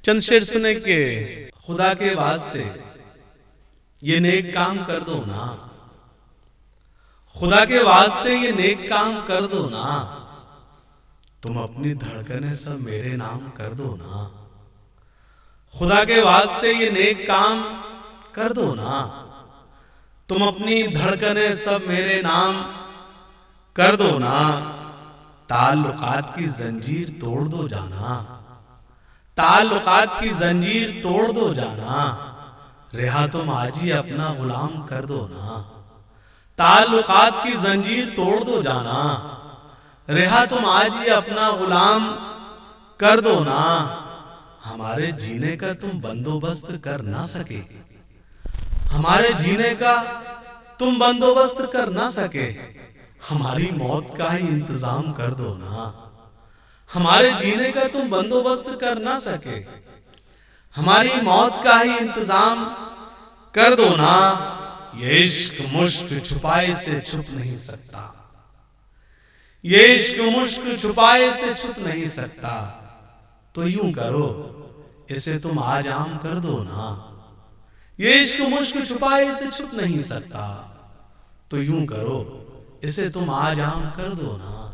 चंद शेर सुने के खुदा के वास्ते ये नेक काम कर दो ना, खुदा के वास्ते ये नेक काम कर दो ना, तुम अपनी धड़कने सब मेरे नाम कर दो ना। खुदा के वास्ते ये नेक काम कर दो ना, तुम अपनी धड़कने सब मेरे नाम कर दो ना। ताल्लुकात की जंजीर तोड़ दो जाना, ताल्लुकात की जंजीर तोड़ दो जाना, रिहा तुम आज ही अपना गुलाम कर दो ना। ताल्लुकात की जंजीर तोड़ दो जाना, रिहा तुम आज ही अपना गुलाम कर दो ना। हमारे जीने का तुम बंदोबस्त कर ना सके, हमारे जीने का तुम बंदोबस्त कर ना सके, हमारी मौत का ही इंतजाम कर दो ना। हमारे जीने का तुम बंदोबस्त कर ना सके, हमारी मौत का ही इंतजाम कर दो ना। ये इश्क मुश्क छुपाए से छुप नहीं सकता, ये इश्क मुश्क छुपाए से छुप नहीं सकता। तो यूं करो इसे तुम आज आम कर दो ना। ये इश्क मुश्क छुपाए से छुप नहीं सकता, तो यूं करो इसे तुम आज आम कर दो ना।